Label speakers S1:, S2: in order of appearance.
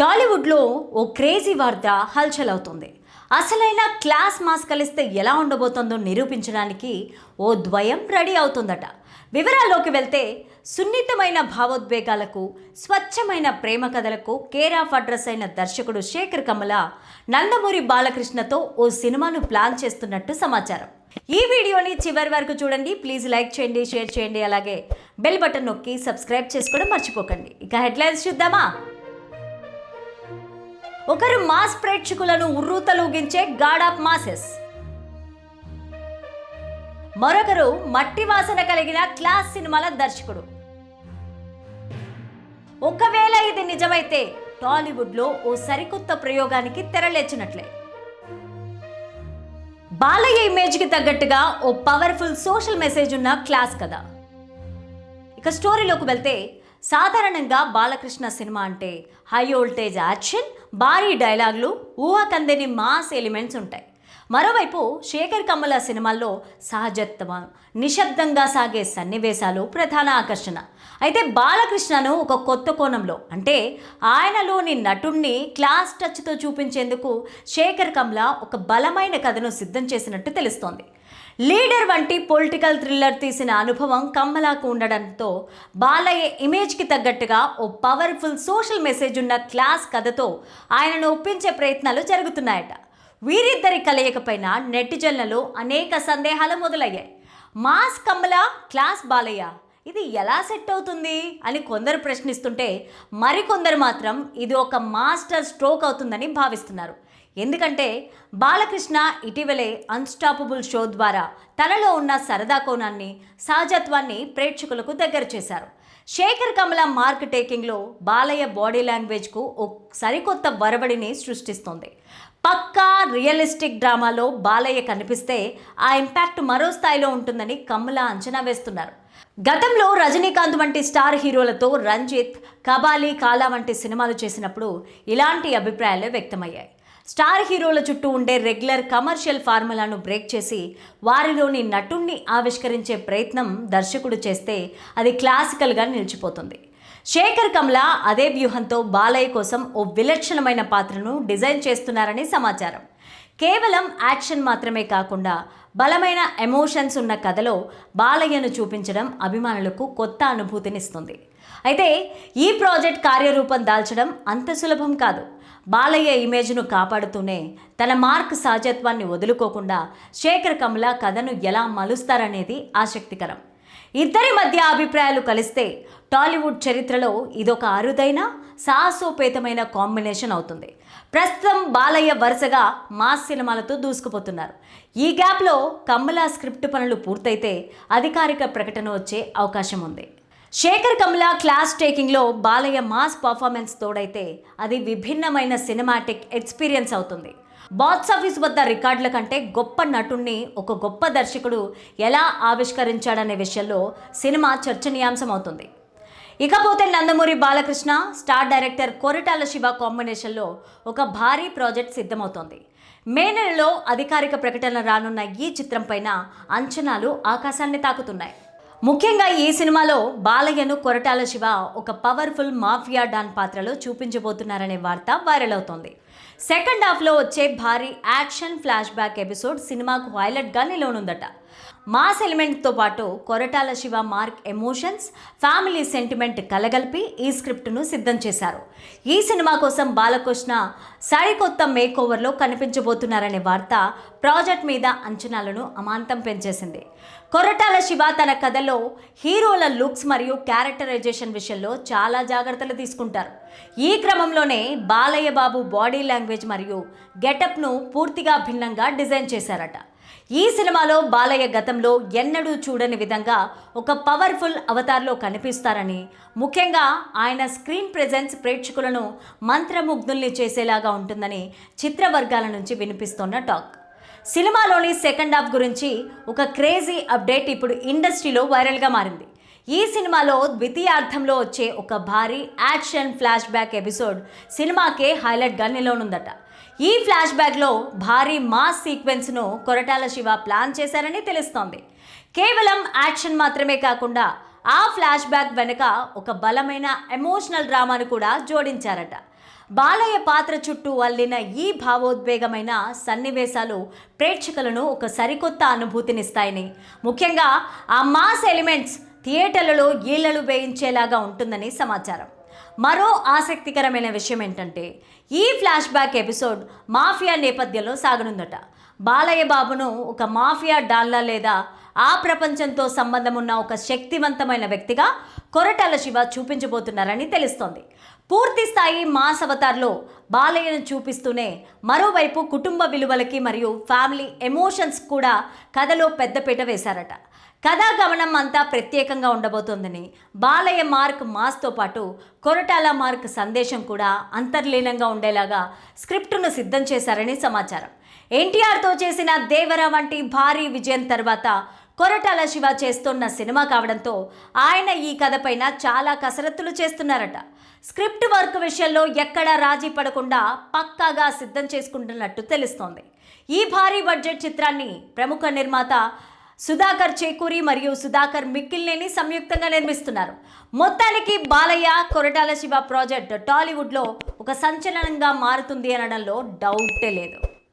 S1: టాలీవుడ్లో ఓ క్రేజీ వార్త హల్చల్ అవుతుంది. అసలైన క్లాస్ మాస్ కలిస్తే ఎలా ఉండబోతుందో నిరూపించడానికి ఓ ద్వయం రెడీ అవుతుందట. వివరాల్లోకి వెళ్తే సున్నితమైన భావోద్వేగాలకు, స్వచ్ఛమైన ప్రేమ కథలకు కేర్ ఆఫ్ అడ్రస్ అయిన దర్శకుడు శేఖర్ కమల నందమూరి బాలకృష్ణతో ఓ సినిమాను ప్లాన్ చేస్తున్నట్టు సమాచారం. ఈ వీడియోని చివరి వరకు చూడండి. ప్లీజ్ లైక్ చేయండి, షేర్ చేయండి, అలాగే బెల్ బటన్ నొక్కి సబ్స్క్రైబ్ చేసుకోవడం మర్చిపోకండి. ఇక హెడ్లైన్స్ చూద్దామా. ఒకరు మాస్ ప్రేక్షకులను ఉర్రూతలూగించే గాడ్ ఆఫ్ మాసెస్, మరొకరు మట్టి వాసన కలిగిన క్లాస్ సినిమాల దర్శకుడు. ఒకవేళ ఇది నిజమైతే టాలీవుడ్లో ఓ సరికొత్త ప్రయోగానికి తెరలేచినట్లే. బాలయ్య ఇమేజ్కి తగ్గట్టుగా ఓ పవర్ఫుల్ సోషల్ మెసేజ్ ఉన్న క్లాస్ కథ. ఇక స్టోరీలోకి వెళ్తే సాధారణంగా బాలకృష్ణ సినిమా అంటే హై వోల్టేజ్ యాక్షన్, భారీ డైలాగులు, ఊహకందని మాస్ ఎలిమెంట్స్ ఉంటాయి. మరోవైపు శేఖర్ కమల సినిమాల్లో సహజత్వం, నిశ్శబ్దంగా సాగే సన్నివేశాలు ప్రధాన ఆకర్షణ. అయితే బాలకృష్ణను ఒక కొత్త కోణంలో, అంటే ఆయనలోని నటుణ్ణి క్లాస్ టచ్తో చూపించేందుకు శేఖర్ కమల ఒక బలమైన కథను సిద్ధం చేసినట్టు తెలుస్తోంది. లీడర్ వంటి పొలిటికల్ థ్రిల్లర్ తీసిన అనుభవం కమలాకు ఉండడంతో బాలయ్య ఇమేజ్కి తగ్గట్టుగా ఓ పవర్ఫుల్ సోషల్ మెసేజ్ ఉన్న క్లాస్ కథతో ఆయనను ఒప్పించే ప్రయత్నాలు జరుగుతున్నాయట. వీరిద్దరి కలయికపైన నెటిజన్లలో అనేక సందేహాలు మొదలయ్యాయి. మాస్ కమల, క్లాస్ బాలయ్య, ఇది ఎలా సెట్ అవుతుంది అని కొందరు ప్రశ్నిస్తుంటే మరికొందరు మాత్రం ఇది ఒక మాస్టర్ స్ట్రోక్ అవుతుందని భావిస్తున్నారు. ఎందుకంటే బాలకృష్ణ ఇటీవలే అన్స్టాపబుల్ షో ద్వారా తనలో ఉన్న సరదా కోణాన్ని, సహజత్వాన్ని ప్రేక్షకులకు దగ్గర చేశారు. శేఖర్ కమల మార్క్ టేకింగ్లో బాలయ్య బాడీ లాంగ్వేజ్కు ఓ సరికొత్త వరవడిని సృష్టిస్తోంది. పక్కా రియలిస్టిక్ డ్రామాలో బాలయ్య కనిపిస్తే ఆ ఇంపాక్ట్ మరో స్థాయిలో ఉంటుందని కమల అంచనా వేస్తున్నారు. గతంలో రజనీకాంత్ వంటి స్టార్ హీరోలతో రంజిత్, కబాలి, కాలా వంటి సినిమాలు చేసినప్పుడు ఇలాంటి అభిప్రాయాలు వ్యక్తమయ్యాయి. స్టార్ హీరోల చుట్టూ ఉండే రెగ్యులర్ కమర్షియల్ ఫార్ములాను బ్రేక్ చేసి వారిలోని నటుణ్ణి ఆవిష్కరించే ప్రయత్నం దర్శకుడు చేస్తే అది క్లాసికల్గా నిలిచిపోతుంది. శేఖర్ కమల అదే వ్యూహంతో బాలయ్య కోసం ఓ విలక్షణమైన పాత్రను డిజైన్ చేస్తున్నారని సమాచారం. కేవలం యాక్షన్ మాత్రమే కాకుండా బలమైన ఎమోషన్స్ ఉన్న కథలో బాలయ్యను చూపించడం అభిమానులకు కొత్త అనుభూతినిస్తుంది. అయితే ఈ ప్రాజెక్ట్ కార్యరూపం దాల్చడం అంత సులభం కాదు. బాలయ్య ఇమేజ్ను కాపాడుతూనే తన మార్క్ సహజత్వాన్ని వదులుకోకుండా శేఖర్ కమల కథను ఎలా మలుస్తారనేది ఆసక్తికరం. ఇద్దరి మధ్య అభిప్రాయాలు కలిస్తే టాలీవుడ్ చరిత్రలో ఇదొక అరుదైన, సాహసోపేతమైన కాంబినేషన్ అవుతుంది. ప్రస్తుతం బాలయ్య వరుసగా మాస్ సినిమాలతో దూసుకుపోతున్నారు. ఈ గ్యాప్లో కమల స్క్రిప్ట్ పనులు పూర్తయితే అధికారిక ప్రకటన వచ్చే అవకాశం ఉంది. Sekhar Kammula class టేకింగ్లో Balayya mass performance తోడైతే అది విభిన్నమైన సినిమాటిక్ ఎక్స్పీరియన్స్ అవుతుంది. బాక్స్ ఆఫీస్ వద్ద రికార్డుల కంటే గొప్ప నటుణ్ణి ఒక గొప్ప దర్శకుడు ఎలా ఆవిష్కరించాడనే విషయంలో సినిమా చర్చనీయాంశం అవుతుంది. ఇకపోతే నందమూరి బాలకృష్ణ, స్టార్ డైరెక్టర్ కొరటాల శివ కాంబినేషన్లో ఒక భారీ ప్రాజెక్ట్ సిద్ధమవుతోంది. మే నెలలో అధికారిక ప్రకటన రానున్న ఈ చిత్రం పైన అంచనాలు ఆకాశాన్ని తాకుతున్నాయి. ముఖ్యంగా ఈ సినిమాలో బాలయ్యను కొరటాల శివ ఒక పవర్ఫుల్ మాఫియా డాన్ పాత్రలో చూపించబోతున్నారనే వార్త వైరల్ అవుతోంది. సెకండ్ హాఫ్లో వచ్చే భారీ యాక్షన్ ఫ్లాష్ బ్యాక్ ఎపిసోడ్ సినిమాకు హైలైట్గా నిలవనుందట. మాస్ ఎలిమెంట్తో పాటు Koratala Siva mark emotions, family sentiment కలగలిపి ఈ స్క్రిప్ట్ను సిద్ధం చేశారు. ఈ సినిమా కోసం బాలకృష్ణ సరికొత్త మేకోవర్లో కనిపించబోతున్నారనే వార్త ప్రాజెక్ట్ మీద అంచనాలను అమాంతం పెంచేసింది. కొరటాల శివ తన కథలో హీరోల లుక్స్ మరియు క్యారెక్టరైజేషన్ విషయంలో చాలా జాగ్రత్తలు తీసుకుంటారు. ఈ క్రమంలోనే బాలయ్య బాబు బాడీ లాంగ్వేజ్ మరియు గెటప్ను పూర్తిగా భిన్నంగా డిజైన్ చేశారట. ఈ సినిమాలో బాలయ్య గతంలో ఎన్నడూ చూడని విధంగా ఒక పవర్ఫుల్ అవతార్లో కనిపిస్తారని, ముఖ్యంగా ఆయన స్క్రీన్ ప్రెజెన్స్ ప్రేక్షకులను మంత్రముగ్ధుల్ని చేసేలాగా ఉంటుందని చిత్రవర్గాల నుంచి వినిపిస్తోన్న టాక్. సినిమాలోని సెకండ్ హాఫ్ గురించి ఒక క్రేజీ అప్డేట్ ఇప్పుడు ఇండస్ట్రీలో వైరల్గా మారింది. ఈ సినిమాలో ద్వితీయార్థంలో వచ్చే ఒక భారీ యాక్షన్ ఫ్లాష్ బ్యాక్ ఎపిసోడ్ సినిమాకే హైలైట్గా నిలవనుందట. ఈ ఫ్లాష్ బ్యాక్లో భారీ మాస్ సీక్వెన్స్ను కొరటాల శివ ప్లాన్ చేశారని తెలుస్తోంది. కేవలం యాక్షన్ మాత్రమే కాకుండా ఆ ఫ్లాష్ బ్యాక్ వెనుక ఒక బలమైన ఎమోషనల్ డ్రామాను కూడా జోడించారట. బాలయ్య పాత్ర చుట్టూ అల్లిన ఈ భావోద్వేగమైన సన్నివేశాలు ప్రేక్షకులను ఒక సరికొత్త అనుభూతినిస్తాయని, ముఖ్యంగా ఆ మాస్ ఎలిమెంట్స్ థియేటర్లలో ఈలలు వేయించేలాగా ఉంటుందని సమాచారం. మరో ఆసక్తికరమైన విషయం ఏంటంటే, ఈ ఫ్లాష్ బ్యాక్ ఎపిసోడ్ మాఫియా నేపథ్యంలో సాగనుందట. బాలయ్య బాబును ఒక మాఫియా డాన్లా లేదా ఆ ప్రపంచంతో సంబంధం ఉన్న ఒక శక్తివంతమైన వ్యక్తిగా కొరటాల శివ చూపించబోతున్నారని తెలుస్తోంది. పూర్తి స్థాయి మాస్ అవతార్లో బాలయ్యను చూపిస్తూనే మరోవైపు కుటుంబ విలువలకి మరియు ఫ్యామిలీ ఎమోషన్స్ కూడా కథలో పెద్దపీట వేశారట. కథా గమనం అంతా ప్రత్యేకంగా ఉండబోతోందని, బాలయ్య మార్క్ మాస్తో పాటు కొరటాల మార్క్ సందేశం కూడా అంతర్లీనంగా ఉండేలాగా స్క్రిప్టును సిద్ధం చేశారని సమాచారం. ఎన్టీఆర్తో చేసిన దేవర వంటి భారీ విజయం తర్వాత కొరటాల శివ చేస్తున్న సినిమా కావడంతో ఆయన ఈ కథపైన చాలా కసరత్తులు చేస్తున్నారట. స్క్రిప్ట్ వర్క్ విషయంలో ఎక్కడా రాజీ పడకుండా పక్కాగా సిద్ధం చేసుకుంటున్నట్టు తెలుస్తోంది. ఈ భారీ బడ్జెట్ చిత్రాన్ని ప్రముఖ నిర్మాత సుధాకర్ చేకూరి మరియు సుధాకర్ మిక్కిల్నేని సంయుక్తంగా నిర్మిస్తున్నారు. మొత్తానికి బాలయ్య కొరటాల శివ ప్రాజెక్ట్ టాలీవుడ్లో ఒక సంచలనంగా మారుతుంది అనడంలో డౌటే లేదు.